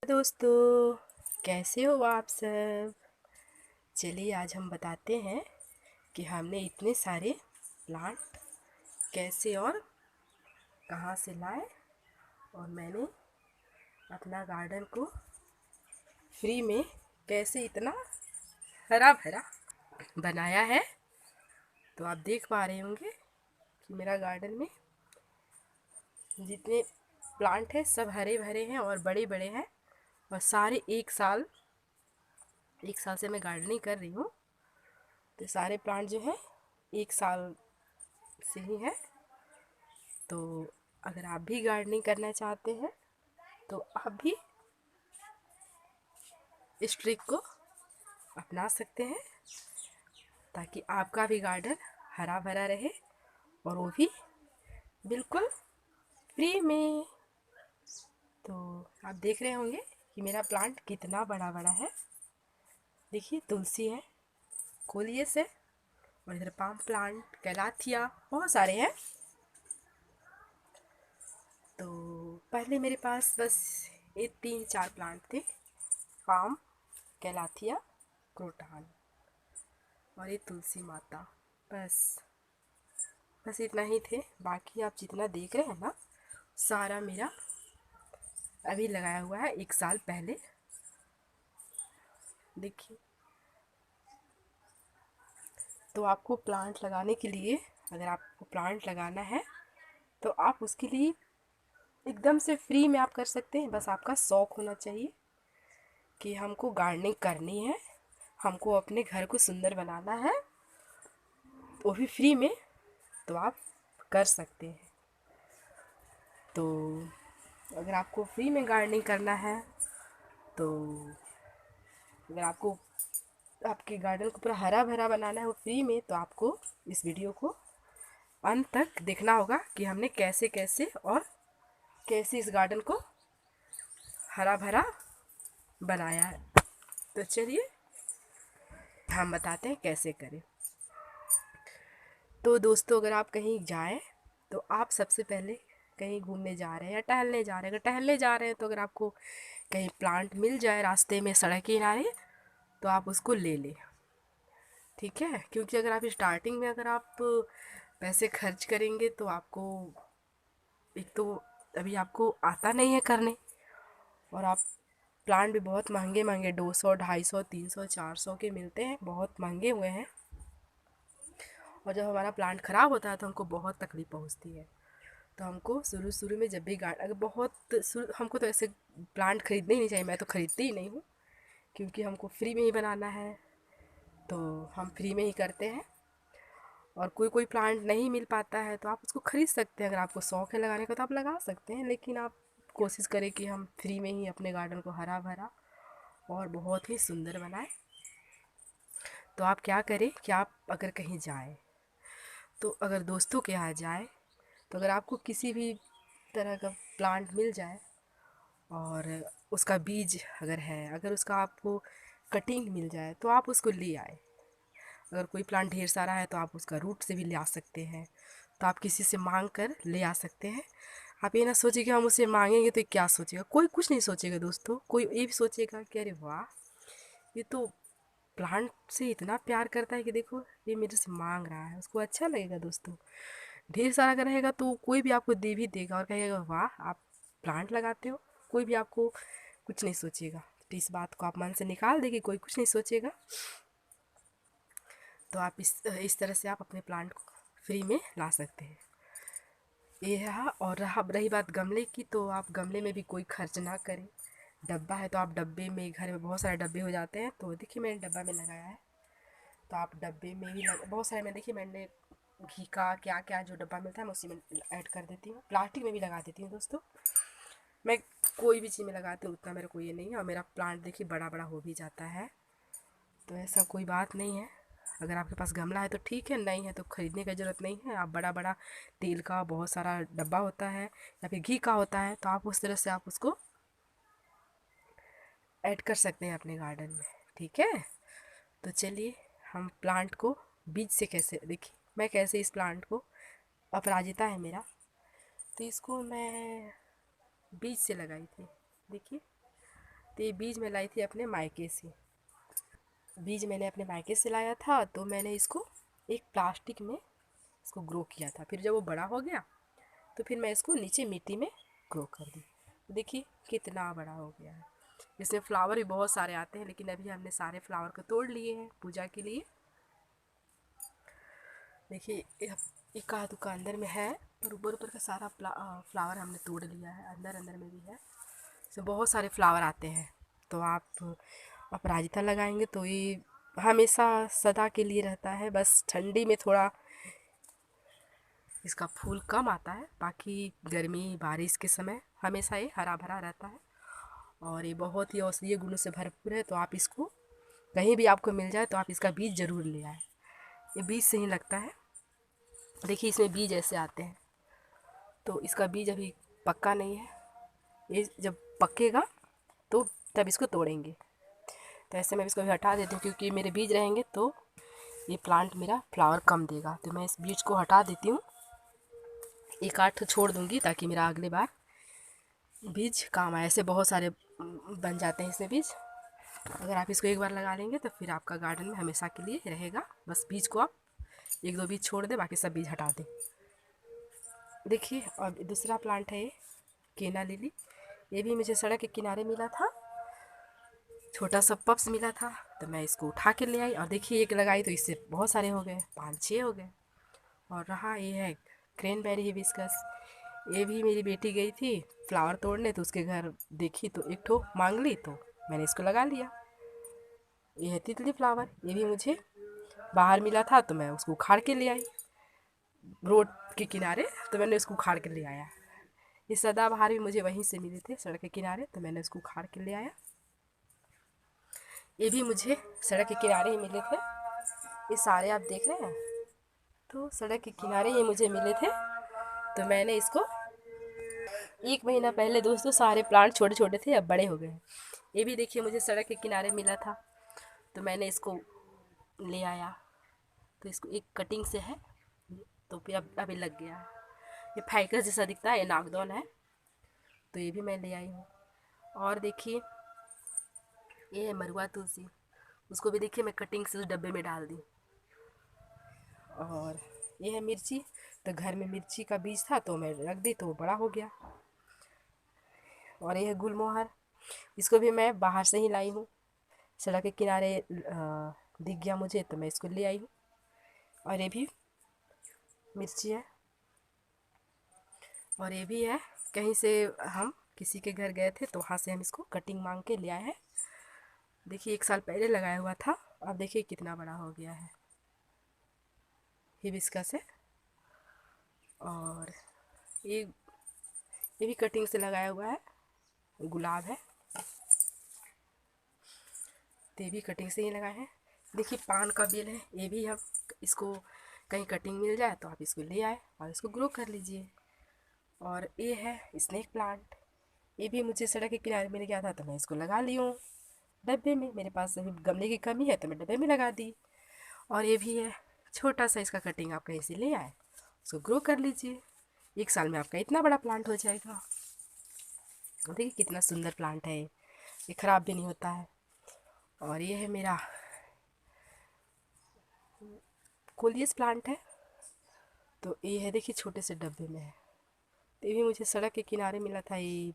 दोस्तों, कैसे हो आप सब। चलिए आज हम बताते हैं कि हमने इतने सारे प्लांट कैसे और कहाँ से लाए और मैंने अपना गार्डन को फ्री में कैसे इतना हरा भरा बनाया है। तो आप देख पा रहे होंगे कि मेरा गार्डन में जितने प्लांट हैं सब हरे भरे हैं और बड़े बड़े हैं और सारे एक साल से मैं गार्डनिंग कर रही हूँ। तो सारे प्लांट जो है एक साल से ही है। तो अगर आप भी गार्डनिंग करना चाहते हैं तो आप भी इस ट्रिक को अपना सकते हैं ताकि आपका भी गार्डन हरा भरा रहे और वो भी बिल्कुल फ्री में। तो आप देख रहे होंगे कि मेरा प्लांट कितना बड़ा बड़ा है। देखिए तुलसी है, कोलियस है और इधर पाम प्लांट, कैलाथिया, बहुत सारे हैं। तो पहले मेरे पास बस ये 3-4 प्लांट थे, पाम, कैलाथिया, क्रोटान और ये तुलसी माता। बस बस इतना ही थे। बाकी आप जितना देख रहे हैं ना, सारा मेरा अभी लगाया हुआ है एक साल पहले। देखिए, तो आपको प्लांट लगाने के लिए, अगर आपको प्लांट लगाना है तो आप उसके लिए एकदम से फ्री में आप कर सकते हैं। बस आपका शौक होना चाहिए कि हमको गार्डनिंग करनी है, हमको अपने घर को सुंदर बनाना है, वो भी फ्री में। तो आप कर सकते हैं। तो अगर आपको फ्री में गार्डनिंग करना है, तो अगर आपको आपके गार्डन को पूरा हरा भरा बनाना है वो फ्री में, तो आपको इस वीडियो को अंत तक देखना होगा कि हमने कैसे कैसे और कैसे इस गार्डन को हरा भरा बनाया है। तो चलिए हम बताते हैं कैसे करें। तो दोस्तों, अगर आप कहीं जाएं तो आप सबसे पहले कहीं घूमने जा रहे हैं या टहलने जा रहे हैं, अगर टहलने जा रहे हैं तो अगर आपको कहीं प्लांट मिल जाए रास्ते में, सड़क के किनारे, तो आप उसको ले लें। ठीक है, क्योंकि अगर आप स्टार्टिंग में अगर आप पैसे खर्च करेंगे तो आपको एक तो अभी आपको आता नहीं है करने, और आप प्लांट भी बहुत महंगे महंगे 200, 250, 300, 400 के मिलते हैं, बहुत महंगे हुए हैं। और जब हमारा प्लांट ख़राब होता है तो हमको बहुत तकलीफ़ पहुंचती है। तो हमको शुरू शुरू में जब भी अगर हमको तो ऐसे प्लांट खरीदने ही नहीं चाहिए। मैं तो खरीदती ही नहीं हूँ, क्योंकि हमको फ्री में ही बनाना है तो हम फ्री में ही करते हैं। और कोई कोई प्लांट नहीं मिल पाता है तो आप उसको ख़रीद सकते हैं। अगर आपको शौक़ है लगाने का तो आप लगा सकते हैं, लेकिन आप कोशिश करें कि हम फ्री में ही अपने गार्डन को हरा भरा और बहुत ही सुंदर बनाएं। तो आप क्या करें कि आप अगर कहीं जाएं, तो अगर दोस्तों के यहाँ जाएं, तो अगर आपको किसी भी तरह का प्लांट मिल जाए और उसका बीज अगर है, अगर उसका आपको कटिंग मिल जाए तो आप उसको ले आए। अगर कोई प्लांट ढेर सारा है तो आप उसका रूट से भी ले आ सकते हैं। तो आप किसी से मांग कर ले आ सकते हैं। आप ये ना सोचिए कि हम उससे मांगेंगे तो क्या सोचेगा। कोई कुछ नहीं सोचेगा दोस्तों। कोई ये भी सोचेगा कि अरे वाह, ये तो प्लांट से इतना प्यार करता है कि देखो ये मेरे से मांग रहा है। उसको अच्छा लगेगा दोस्तों। ढेर सारा अगर रहेगा तो कोई भी आपको दे भी देगा और कहेगा वाह आप प्लांट लगाते हो। कोई भी आपको कुछ नहीं सोचेगा। तो इस बात को आप मन से निकाल देंगे, कोई कुछ नहीं सोचेगा। तो आप इस तरह से आप अपने प्लांट को फ्री में ला सकते हैं। ये रहा। और रही बात गमले की, तो आप गमले में भी कोई खर्च ना करें। डब्बा है तो आप डब्बे में, घर में बहुत सारे डब्बे हो जाते हैं, तो देखिए मैंने डब्बा में लगाया है। तो आप डब्बे में भी बहुत सारे, मैं देखिए मैंने घी का क्या क्या जो डब्बा मिलता है मैं उसी में ऐड कर देती हूँ। प्लास्टिक में भी लगा देती हूँ दोस्तों। मैं कोई भी चीज़ में लगाती हूँ, उतना मेरे को ये नहीं है। और मेरा प्लांट देखिए बड़ा बड़ा हो भी जाता है, तो ऐसा कोई बात नहीं है। अगर आपके पास गमला है तो ठीक है, नहीं है तो ख़रीदने की ज़रूरत नहीं है। आप बड़ा बड़ा तेल का बहुत सारा डब्बा होता है या फिर घी का होता है, तो आप उस तरह से आप उसको ऐड कर सकते हैं अपने गार्डन में। ठीक है, तो चलिए हम प्लांट को बीज से कैसे, देखिए मैं कैसे इस प्लांट को, अपराजिता है मेरा, तो इसको मैं बीज से लगाई थी। देखिए तो ये बीज मैं लाई थी अपने मायके से। बीज मैंने अपने मायके से लाया था, तो मैंने इसको एक प्लास्टिक में इसको ग्रो किया था। फिर जब वो बड़ा हो गया तो फिर मैं इसको नीचे मिट्टी में ग्रो कर दी। देखिए कितना बड़ा हो गया है। इसमें फ्लावर भी बहुत सारे आते हैं, लेकिन अभी हमने सारे फ्लावर को तोड़ लिए हैं पूजा के लिए। देखिए एक आध का अंदर में है, पर ऊपर ऊपर का सारा फ्लावर हमने तोड़ लिया है। अंदर अंदर में भी है, इसमें बहुत सारे फ्लावर आते हैं। तो आप अपराजिता लगाएंगे तो ये हमेशा सदा के लिए रहता है। बस ठंडी में थोड़ा इसका फूल कम आता है, बाकी गर्मी बारिश के समय हमेशा ये हरा भरा रहता है। और ये बहुत ही औषधीय गुणों से भरपूर है। तो आप इसको कहीं भी आपको मिल जाए तो आप इसका बीज ज़रूर ले आए। ये बीज से ही लगता है। देखिए इसमें बीज ऐसे आते हैं, तो इसका बीज अभी पक्का नहीं है। ये जब पकेगा तो तब इसको तोड़ेंगे। तो ऐसे मैं इसको अभी हटा देती हूँ, क्योंकि मेरे बीज रहेंगे तो ये प्लांट मेरा फ्लावर कम देगा। तो मैं इस बीज को हटा देती हूँ, एक आठ छोड़ दूँगी ताकि मेरा अगले बार बीज काम आए। ऐसे बहुत सारे बन जाते हैं इसमें बीज। अगर आप इसको एक बार लगा लेंगे तो फिर आपका गार्डन में हमेशा के लिए रहेगा। बस बीज को आप एक दो बीज छोड़ दें, बाकी सब बीज हटा दें। देखिए और दूसरा प्लांट है ये केना लिली। ये भी मुझे सड़क के किनारे मिला था, छोटा सा पप्स मिला था, तो मैं इसको उठा के ले आई। और देखिए एक लगाई तो इससे बहुत सारे हो गए, 5-6 हो गए। और रहा ये है क्रेनबेरी हिबिस्कस। ये भी मेरी बेटी गई थी फ्लावर तोड़ने, तो उसके घर देखी तो एक ठो मांग ली, तो मैंने इसको लगा लिया। ये है तितली फ्लावर, ये भी मुझे बाहर मिला था, तो मैं उसको उखाड़ के ले आई रोड के किनारे। तो मैंने उसको उखाड़ के ले आया। ये सदाबहार भी मुझे वहीं से मिले थे सड़क के किनारे, तो मैंने उसको उखाड़ के ले आया। ये भी मुझे सड़क के किनारे ही मिले थे। ये सारे आप देख रहे हैं, तो सड़क के किनारे ये मुझे मिले थे। तो मैंने इसको 1 महीना पहले, दोस्तों सारे प्लांट छोटे छोटे थे, अब बड़े हो गए। ये भी देखिए मुझे सड़क के किनारे मिला था, तो मैंने इसको ले आया। तो इसको एक कटिंग से है, तो फिर अब अभी लग गया है। ये फाइकस जैसा दिखता है, ये नागदौन है, तो ये भी मैं ले आई हूँ। और देखिए ये है मरुआ तुलसी, उसको भी देखिए मैं कटिंग से उस डब्बे में डाल दी। और ये है मिर्ची, तो घर में मिर्ची का बीज था तो मैं रख दी, तो वो बड़ा हो गया। और ये है गुलमोहर, इसको भी मैं बाहर से ही लाई हूँ, सड़क के किनारे दिख गया मुझे, तो मैं इसको ले आई हूँ। और ये भी मिर्ची है। और ये भी है, कहीं से हम किसी के घर गए थे तो वहाँ से हम इसको कटिंग मांग के ले आए हैं। देखिए 1 साल पहले लगाया हुआ था, अब देखिए कितना बड़ा हो गया है। हिबिस्कस है। और ये भी कटिंग से लगाया हुआ है, गुलाब है, तो ये भी कटिंग से ही लगाए हैं। देखिए पान का बेल है, ये भी हम इसको कहीं कटिंग मिल जाए तो आप इसको ले आए और इसको ग्रो कर लीजिए। और ये है स्नेक प्लांट, ये भी मुझे सड़क के किनारे मिल गया था, तो मैं इसको लगा ली हूँ डब्बे में। मेरे पास अभी गमले की कमी है तो मैं डब्बे में लगा दी। और ये भी है छोटा सा, इसका कटिंग आप कहीं से ले आए, उसको ग्रो कर लीजिए। 1 साल में आपका इतना बड़ा प्लांट हो जाएगा। देखिए कितना सुंदर प्लांट है ये ख़राब भी नहीं होता है। और ये है मेरा कोलियस प्लांट है, तो ये है देखिए छोटे से डब्बे में है, तो ये भी मुझे सड़क के किनारे मिला था। ये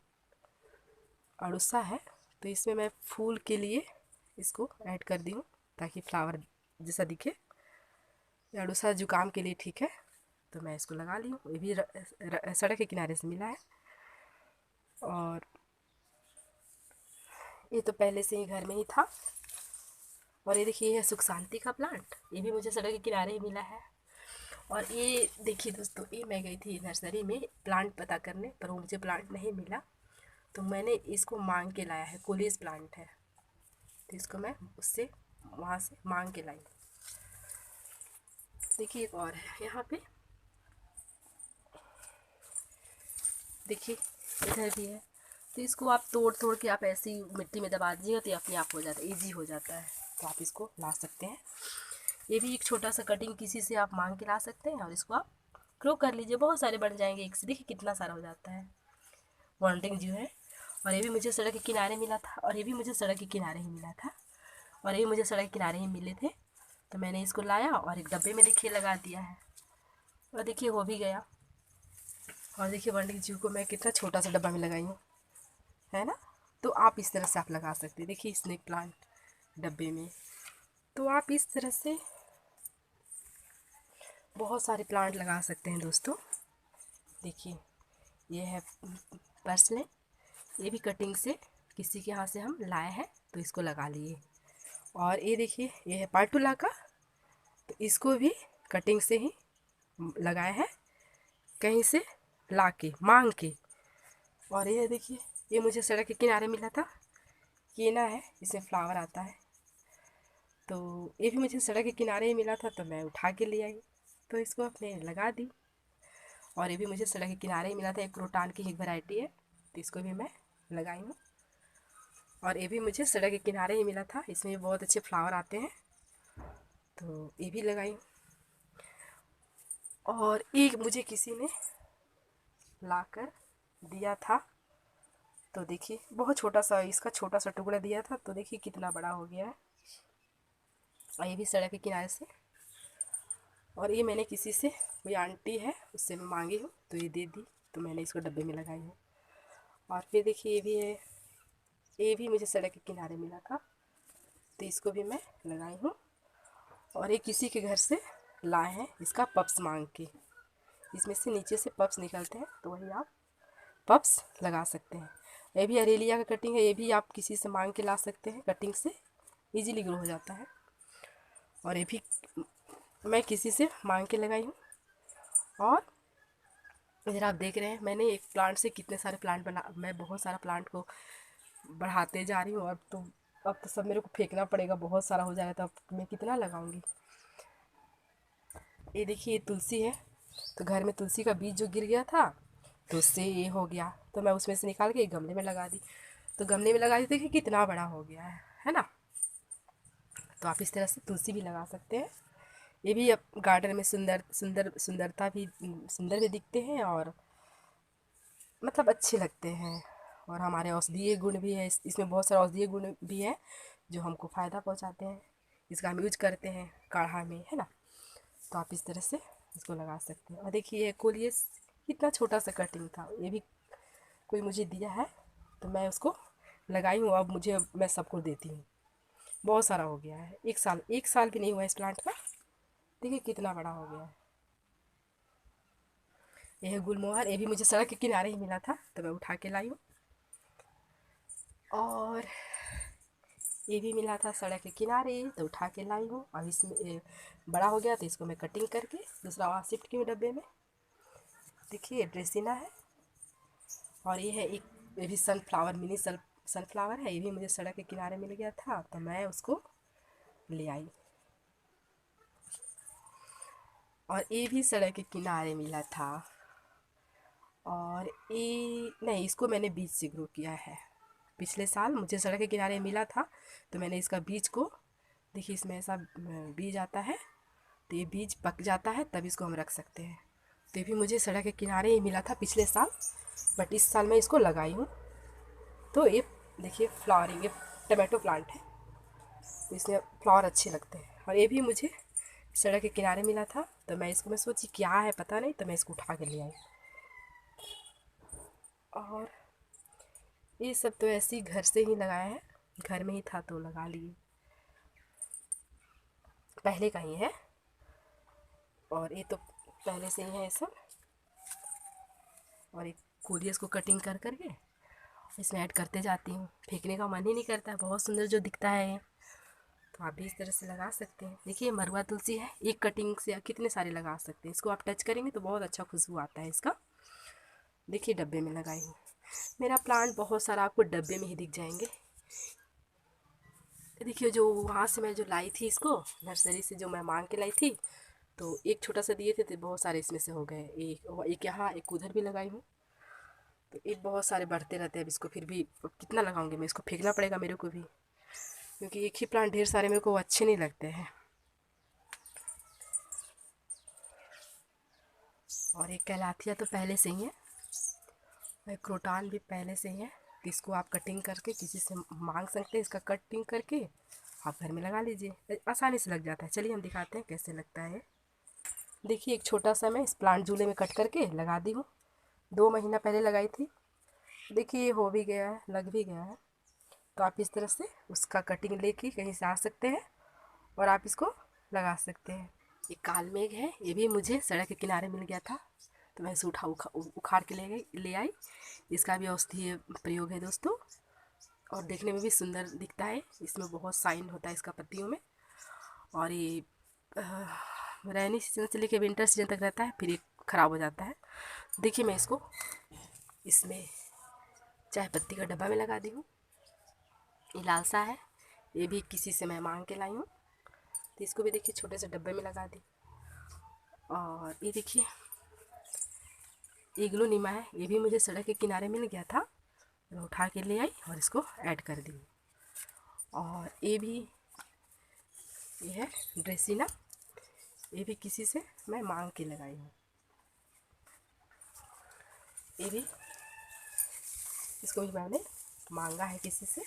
अड़ुसा है, तो इसमें मैं फूल के लिए इसको ऐड कर दी हूँ ताकि फ्लावर जैसा दिखे। ये अड़ुसा जुकाम के लिए ठीक है, तो मैं इसको लगा ली हूँ। ये भी सड़क के किनारे से मिला है। और ये तो पहले से ही घर में ही था। और ये देखिए ये है सुख शांति का प्लांट, ये भी मुझे सड़क के किनारे ही मिला है। और ये देखिए दोस्तों, ये मैं गई थी नर्सरी में प्लांट पता करने, पर वो मुझे प्लांट नहीं मिला, तो मैंने इसको मांग के लाया है। कोलियस प्लांट है, तो इसको मैं उससे वहाँ से मांग के लाई। देखिए एक और है यहाँ पे, देखिए इधर भी है। तो इसको आप तोड़ तोड़ के आप ऐसी मिट्टी में दबा दीजिएगा तो ये अपने आप हो जाता है, ईजी हो जाता है, तो आप इसको ला सकते हैं। ये भी एक छोटा सा कटिंग किसी से आप मांग के ला सकते हैं और इसको आप ग्रो कर लीजिए, बहुत सारे बन जाएंगे एक से। देखिए कितना सारा हो जाता है, वांटिंग जो है। और ये भी मुझे सड़क के किनारे मिला था, और ये भी मुझे सड़क के किनारे ही मिला था, और ये भी मुझे सड़क के किनारे ही मिले थे। तो मैंने इसको लाया और एक डब्बे में देखिए लगा दिया है, और देखिए हो भी गया। और देखिए वन्य जीव को मैं कितना छोटा सा डब्बा में लगाई हूँ, है ना। तो आप इस तरह से आप लगा सकते हैं। देखिए स्नेक प्लांट डब्बे में, तो आप इस तरह से बहुत सारे प्लांट लगा सकते हैं दोस्तों। देखिए ये है पर्सले, ये भी कटिंग से किसी के यहाँ से हम लाए हैं तो इसको लगा लिए। और ये देखिए ये है पाटुला का, तो इसको भी कटिंग से ही लगाए हैं, कहीं से ला के मांग के। और ये देखिए ये मुझे सड़क के किनारे मिला था, केना है, इसमें फ्लावर आता है। तो ये भी मुझे सड़क के किनारे ही मिला था, तो मैं उठा के ले आई, तो इसको अपने लगा दी। और ये भी मुझे सड़क के किनारे ही मिला था, एक क्रोटान की एक वैरायटी है, तो इसको भी मैं लगाई हूँ। और ये भी मुझे सड़क के किनारे ही मिला था, इसमें भी बहुत अच्छे फ्लावर आते हैं, तो ये भी लगाई हूँ। और एक मुझे किसी ने लाकर दिया था, तो देखिए बहुत छोटा सा, इसका छोटा सा टुकड़ा दिया था, तो देखिए कितना बड़ा हो गया है। और ये भी सड़क के किनारे से, और ये मैंने किसी से, कोई आंटी है उससे मैं मांगी हूँ, तो ये दे दी, तो मैंने इसको डब्बे में लगाई हूँ। और फिर देखिए ये भी है, ये भी मुझे सड़क के किनारे मिला था, तो इसको भी मैं लगाई हूँ। और ये किसी के घर से लाए हैं, इसका पप्स मांग के, इसमें से नीचे से पप्स निकलते हैं, तो वही आप पप्स लगा सकते हैं। ये भी अरेलिया का कटिंग है, ये भी आप किसी से मांग के ला सकते हैं, कटिंग से इजीली ग्रो हो जाता है। और ये भी मैं किसी से मांग के लगाई हूँ। और इधर आप देख रहे हैं मैंने एक प्लांट से कितने सारे प्लांट बना, मैं बहुत सारा प्लांट को बढ़ाते जा रही हूँ। अब तो सब मेरे को फेंकना पड़ेगा, बहुत सारा हो जाएगा, तो अब मैं कितना लगाऊंगी। ये देखिए ये तुलसी है, तो घर में तुलसी का बीज जो गिर गया था, तो उससे ये हो गया, तो मैं उसमें से निकाल के एक गमले में लगा दी। तो गमले में लगा दी, देखिए कितना बड़ा हो गया है ना। तो आप इस तरह से तुलसी भी लगा सकते हैं, ये भी अब गार्डन में सुंदरता भी, सुंदर भी दिखते हैं, और मतलब अच्छे लगते हैं। और हमारे औषधीय गुण भी है, इसमें बहुत सारे औषधीय गुण भी है जो हमको फ़ायदा पहुंचाते हैं, इसका हम यूज करते हैं काढ़ा में, है ना। तो आप इस तरह से इसको लगा सकते हैं। और देखिए ये कोलियस कितना छोटा सा कटिंग था, ये भी कोई मुझे दिया है, तो मैं उसको लगाई हूँ। अब मैं सबको देती हूँ, बहुत सारा हो गया है, एक साल भी नहीं हुआ इस प्लांट का, देखिए कितना बड़ा हो गया है। यह है गुलमोहर, ये भी मुझे सड़क के किनारे ही मिला था, तो मैं उठा के लाई हूँ। और ये भी मिला था सड़क के किनारे, तो उठा के लाई हूँ। अब इसमें बड़ा हो गया, तो इसको मैं कटिंग करके दूसरा वहाँ शिफ्ट की हूँ डब्बे में। देखिए ड्रेसिना है, और ये है एक, ये भी सनफ्लावर, मिनी सनफ्लावर है, ये भी मुझे सड़क के किनारे मिल गया था, तो मैं उसको ले आई। और ये भी सड़क के किनारे मिला था, और ये नहीं, इसको मैंने बीज से ग्रो किया है। पिछले साल मुझे सड़क के किनारे मिला था, तो मैंने इसका बीज को, देखिए इसमें ऐसा बीज आता है, तो ये बीज पक जाता है तब इसको हम रख सकते हैं। तो ये भी मुझे सड़क के किनारे ही मिला था पिछले साल, बट इस साल मैं इसको लगाई हूँ। तो ये देखिए फ्लावरिंग, ये टमाटो प्लांट है, तो इसमें फ्लावर अच्छे लगते हैं। और ये भी मुझे सड़क के किनारे मिला था, तो मैं सोची क्या है पता नहीं, तो मैं इसको उठा के ले आई। और ये सब तो ऐसे ही घर से ही लगाया है, घर में ही था तो लगा लिए, पहले का ही है। और ये तो पहले से ही है ये सब। और एक कोरियस को कटिंग कर करके इसमें ऐड करते जाती हूँ, फेंकने का मन ही नहीं करता है, बहुत सुंदर जो दिखता है ये। तो आप भी इस तरह से लगा सकते हैं। देखिए मरुआ तुलसी है, एक कटिंग से आप कितने सारे लगा सकते हैं, इसको आप टच करेंगे तो बहुत अच्छा खुशबू आता है इसका। देखिए डब्बे में लगाई हूँ, मेरा प्लांट बहुत सारा आपको डब्बे में ही दिख जाएंगे। देखिए जो वहाँ से मैं जो लाई थी, इसको नर्सरी से जो मैं मांग के लाई थी, तो एक छोटा सा दिए थे, तो बहुत सारे इसमें से हो गए। एक यहाँ एक उधर भी लगाई हूँ, तो एक बहुत सारे बढ़ते रहते हैं। अब इसको फिर भी कितना लगाऊंगी मैं, इसको फेंकना पड़ेगा मेरे को भी, क्योंकि एक ही प्लांट ढेर सारे मेरे को अच्छे नहीं लगते हैं। और एक कैलाथिया तो पहले से ही है, और एक क्रोटान भी पहले से ही है, तो इसको आप कटिंग करके किसी से मांग सकते हैं, इसका कटिंग करके आप घर में लगा लीजिए, आसानी से लग जाता है। चलिए हम दिखाते हैं कैसे लगता है। देखिए एक छोटा सा मैं इस प्लांट झूले में कट करके लगा दी हूँ, 2 महीना पहले लगाई थी। देखिए ये हो भी गया है, लग भी गया है। तो आप इस तरह से उसका कटिंग लेके कहीं से आ सकते हैं और आप इसको लगा सकते हैं। ये काल मेघ है, ये भी मुझे सड़क के किनारे मिल गया था, तो मैं इसे उखाड़ के ले आई। इसका भी औषधीय प्रयोग है दोस्तों, और देखने में भी सुंदर दिखता है। इसमें बहुत साइन होता है इसका पत्तियों में, और ये रैनी सीजन से लेकर विंटर सीजन तक रहता है, फिर ये ख़राब हो जाता है। देखिए मैं इसको इसमें चाय पत्ती का डब्बा में लगा दी हूँ। ये लाल सा है, ये भी किसी से मैं मांग के लाई हूँ, तो इसको भी देखिए छोटे से डब्बे में लगा दी। और ये देखिए इग्लू नीमा है, ये भी मुझे सड़क के किनारे मिल गया था, मैं उठा के ले आई और इसको ऐड कर दी। और ये है ड्रेसिना, ये भी किसी से मैं मांग के लगाई हूँ। ये भी इसको भी मैंने मांगा है किसी से,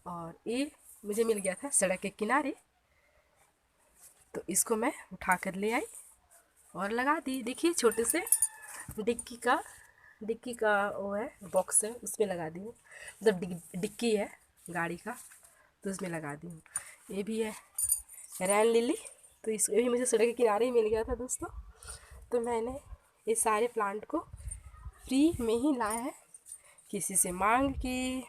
और ये मुझे मिल गया था सड़क के किनारे, तो इसको मैं उठा कर ले आई और लगा दी। देखिए छोटे से डिक्की का वो है, बॉक्स है, उसमें लगा दी हूँ, मतलब डिक्की है गाड़ी का, तो उसमें लगा दी हूँ। ये भी है रैन लिली, तो इस ये भी मुझे सड़क के किनारे ही मिल गया था दोस्तों। तो मैंने ये सारे प्लांट को फ्री में ही लाया है, किसी से मांग के,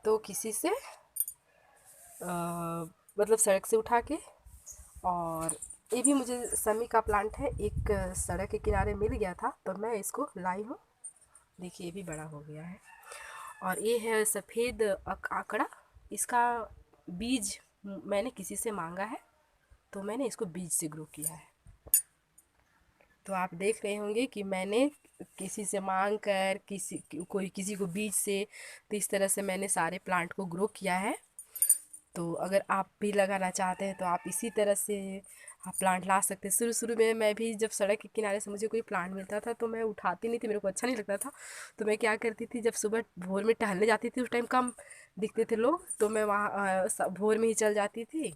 तो किसी से मतलब सड़क से उठा के। और ये भी मुझे समी का प्लांट है, एक सड़क के किनारे मिल गया था, तो मैं इसको लाई हूँ। देखिए ये भी बड़ा हो गया है। और ये है सफ़ेद आकड़ा, इसका बीज मैंने किसी से मांगा है, तो मैंने इसको बीज से ग्रो किया है। तो आप देख रहे होंगे कि मैंने किसी से मांग कर किसी को बीज से, तो इस तरह से मैंने सारे प्लांट को ग्रो किया है। तो अगर आप भी लगाना चाहते हैं तो आप इसी तरह से आप प्लांट ला सकते हैं। शुरू शुरू में मैं भी जब सड़क के किनारे से मुझे कोई प्लांट मिलता था तो मैं उठाती नहीं थी, मेरे को अच्छा नहीं लगता था। तो मैं क्या करती थी, जब सुबह भोर में टहलने जाती थी, उस टाइम कम दिखते थे लोग, तो मैं वहाँ भोर में ही चल जाती थी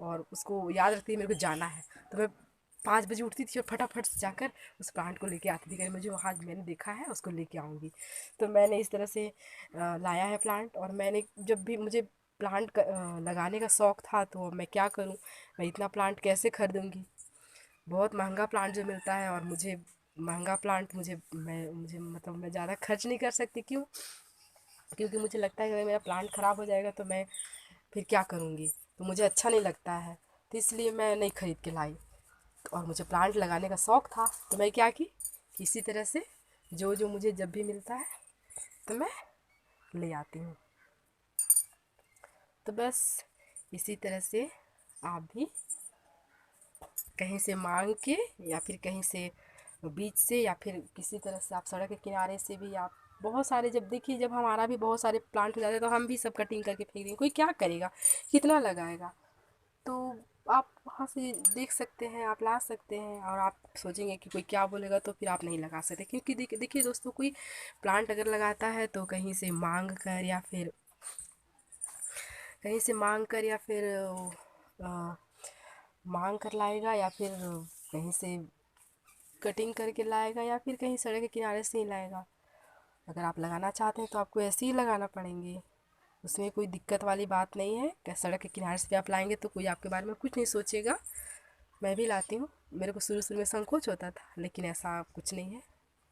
और उसको याद रखती थी मेरे को जाना है। तो मैं 5 बजे उठती थी और फटाफट से जाकर उस प्लांट को लेके आती थी, कहीं मुझे वहाँ मैंने देखा है उसको लेके आऊँगी। तो मैंने इस तरह से लाया है प्लांट। और मैंने जब भी मुझे प्लांट लगाने का शौक़ था, तो मैं क्या करूँ, मैं इतना प्लांट कैसे खरीदूँगी, बहुत महंगा प्लांट जो मिलता है, और मुझे महंगा प्लांट मुझे मतलब मैं ज़्यादा खर्च नहीं कर सकती। क्यों? क्योंकि मुझे लगता है कि अगर मेरा प्लांट ख़राब हो जाएगा तो मैं फिर क्या करूँगी, तो मुझे अच्छा नहीं लगता है, तो इसलिए मैं नहीं ख़रीद के लाई। और मुझे प्लांट लगाने का शौक़ था, तो मैं क्या की, इसी तरह से जो जो मुझे जब भी मिलता है तो मैं ले आती हूँ। तो बस इसी तरह से आप भी कहीं से मांग के, या फिर कहीं से बीज से, या फिर किसी तरह से आप सड़क के किनारे से भी आप बहुत सारे, जब देखिए जब हमारा भी बहुत सारे प्लांट हो जाते हैं तो हम भी सब कटिंग करके फेंक देंगे, कोई क्या करेगा, कितना लगाएगा। तो आप वहाँ से देख सकते हैं, आप ला सकते हैं, और आप सोचेंगे कि कोई क्या बोलेगा, तो फिर आप नहीं लगा सकते। क्योंकि देखिए दोस्तों, कोई प्लांट अगर लगाता है तो कहीं से मांग कर, या फिर मांग कर लाएगा, या फिर कहीं से कटिंग करके लाएगा, या फिर कहीं सड़क के किनारे से ही लाएगा। अगर आप लगाना चाहते हैं तो आपको ऐसे ही लगाना पड़ेंगे, उसमें कोई दिक्कत वाली बात नहीं है। क्या सड़क के किनारे से भी आप लाएंगे तो कोई आपके बारे में कुछ नहीं सोचेगा। मैं भी लाती हूँ, मेरे को शुरू शुरू में संकोच होता था, लेकिन ऐसा कुछ नहीं है,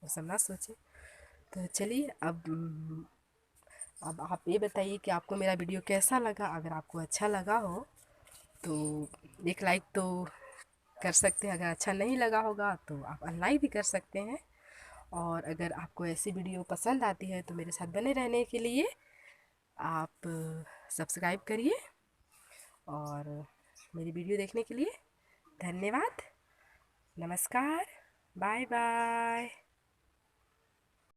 वो सब ना सोचे। तो चलिए अब आप ये बताइए कि आपको मेरा वीडियो कैसा लगा। अगर आपको अच्छा लगा हो तो एक लाइक तो कर सकते हैं, अगर अच्छा नहीं लगा होगा तो आप अनलाइक भी कर सकते हैं। और अगर आपको ऐसी वीडियो पसंद आती है तो मेरे साथ बने रहने के लिए आप सब्सक्राइब करिए। और मेरी वीडियो देखने के लिए धन्यवाद। नमस्कार, बाय बाय।